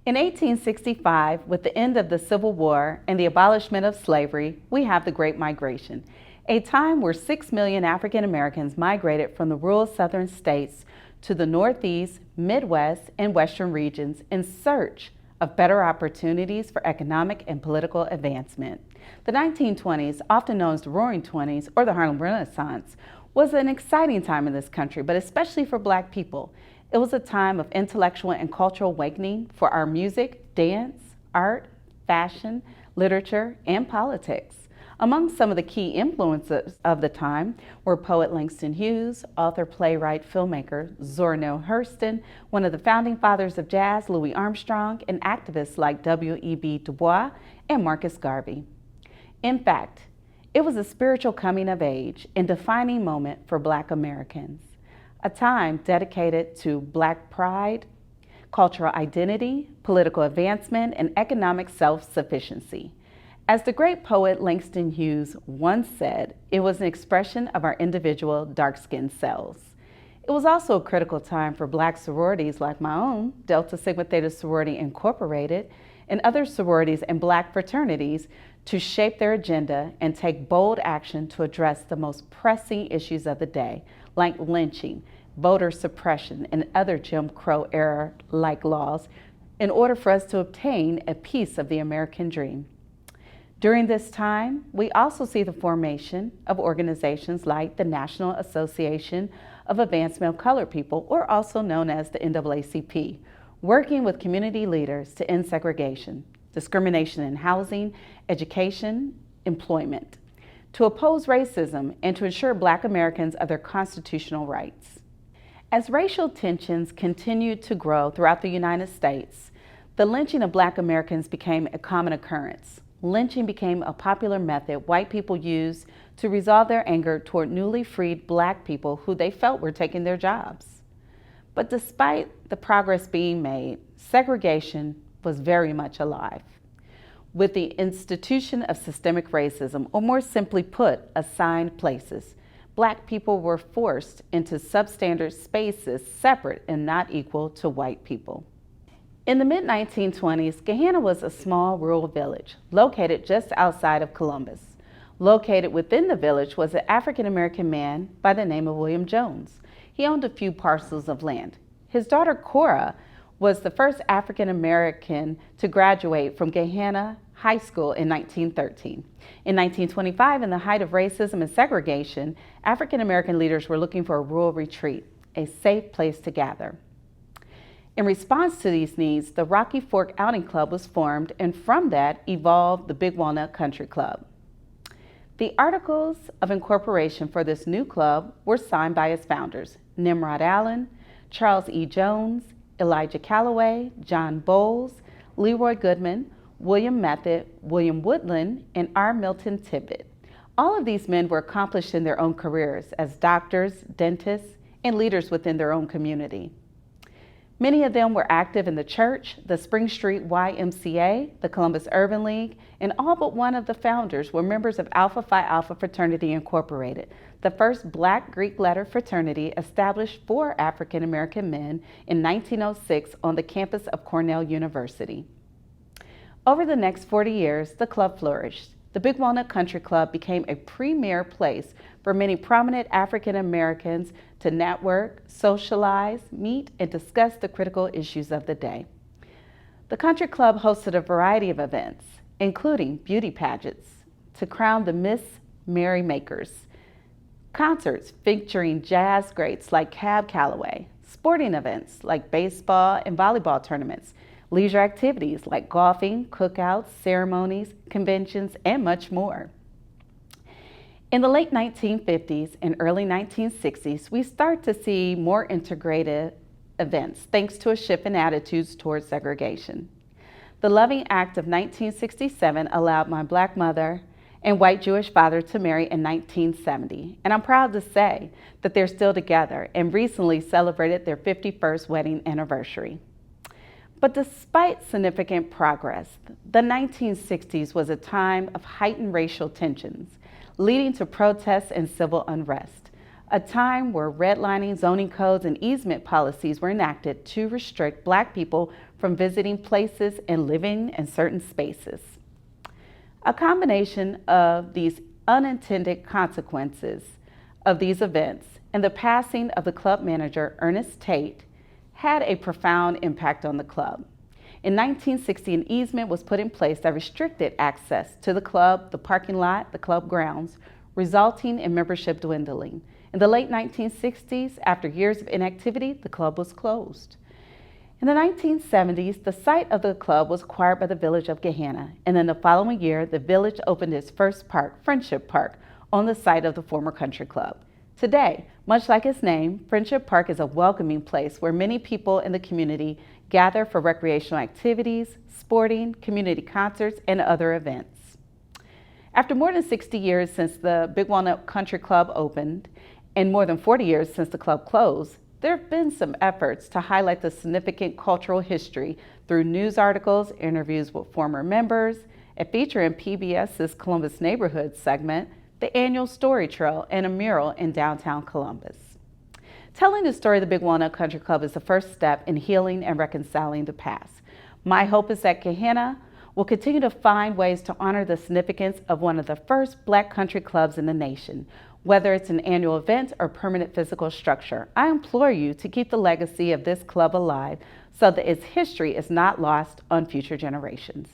In 1865, with the end of the Civil War and the abolishment of slavery, we have the Great Migration, a time where 6 million African Americans migrated from the rural southern states to the Northeast, Midwest, and Western regions in search of better opportunities for economic and political advancement. The 1920s, often known as the Roaring Twenties or the Harlem Renaissance, was an exciting time in this country, but especially for Black people. It was a time of intellectual and cultural awakening for our music, dance, art, fashion, literature, and politics. Among some of the key influences of the time were poet Langston Hughes, author, playwright, filmmaker Zora Neale Hurston, one of the founding fathers of jazz, Louis Armstrong, and activists like W.E.B. Du Bois and Marcus Garvey. In fact, it was a spiritual coming of age and defining moment for Black Americans, a time dedicated to Black pride, cultural identity, political advancement, and economic self-sufficiency. As the great poet Langston Hughes once said, it was an expression of our individual dark-skinned selves. It was also a critical time for Black sororities like my own, Delta Sigma Theta Sorority Incorporated, and other sororities and Black fraternities to shape their agenda and take bold action to address the most pressing issues of the day, like lynching, voter suppression, and other Jim Crow era-like laws, in order for us to obtain a piece of the American dream. During this time, we also see the formation of organizations like the National Association of Advancement of Colored People, or also known as the NAACP, working with community leaders to end segregation, discrimination in housing, education, employment, to oppose racism, and to ensure Black Americans of their constitutional rights. As racial tensions continued to grow throughout the United States, the lynching of Black Americans became a common occurrence. Lynching became a popular method white people used to resolve their anger toward newly freed Black people who they felt were taking their jobs. But despite the progress being made, segregation was very much alive. With the institution of systemic racism, or more simply put, assigned places, Black people were forced into substandard spaces separate and not equal to white people. In the mid-1920s, Gahanna was a small rural village located just outside of Columbus. Located within the village was an African-American man by the name of William Jones. He owned a few parcels of land. His daughter Cora was the first African-American to graduate from Gahanna High School in 1913. In 1925, in the height of racism and segregation, African-American leaders were looking for a rural retreat, a safe place to gather. In response to these needs, the Rocky Fork Outing Club was formed, and from that evolved the Big Walnut Country Club. The articles of incorporation for this new club were signed by its founders, Nimrod Allen, Charles E. Jones, Elijah Calloway, John Bowles, Leroy Goodman, William Method, William Woodland, and R. Milton Tibbet. All of these men were accomplished in their own careers as doctors, dentists, and leaders within their own community. Many of them were active in the church, the Spring Street YMCA, the Columbus Urban League, and all but one of the founders were members of Alpha Phi Alpha Fraternity Incorporated, the first Black Greek letter fraternity established for African American men in 1906 on the campus of Cornell University. Over the next 40 years, the club flourished. The Big Walnut Country Club became a premier place for many prominent African Americans to network, socialize, meet, and discuss the critical issues of the day. The country club hosted a variety of events, including beauty pageants to crown the Miss Merrymakers, concerts featuring jazz greats like Cab Calloway, sporting events like baseball and volleyball tournaments, leisure activities like golfing, cookouts, ceremonies, conventions, and much more. In the late 1950s and early 1960s, we start to see more integrated events thanks to a shift in attitudes towards segregation. The Loving Act of 1967 allowed my Black mother and white Jewish father to marry in 1970, and I'm proud to say that they're still together and recently celebrated their 51st wedding anniversary. But despite significant progress, the 1960s was a time of heightened racial tensions, leading to protests and civil unrest. a time where redlining, zoning codes, and easement policies were enacted to restrict Black people from visiting places and living in certain spaces. A combination of these unintended consequences of these events and the passing of the club manager, Ernest Tate, had a profound impact on the club. In 1960, an easement was put in place that restricted access to the club, the parking lot, the club grounds, resulting in membership dwindling. In the late 1960s, after years of inactivity, the club was closed. In the 1970s, the site of the club was acquired by the village of Gahanna, and then the following year, the village opened its first park, Friendship Park, on the site of the former country club. Today, much like its name, Friendship Park is a welcoming place where many people in the community gather for recreational activities, sporting, community concerts, and other events. After more than 60 years since the Big Walnut Country Club opened, and more than 40 years since the club closed, there have been some efforts to highlight the significant cultural history through news articles, interviews with former members, a feature in PBS's Columbus Neighborhood segment, the annual story trail, and a mural in downtown Columbus. Telling the story of the Big Walnut Country Club is the first step in healing and reconciling the past. My hope is that Gahanna will continue to find ways to honor the significance of one of the first Black country clubs in the nation. Whether it's an annual event or permanent physical structure, I implore you to keep the legacy of this club alive so that its history is not lost on future generations.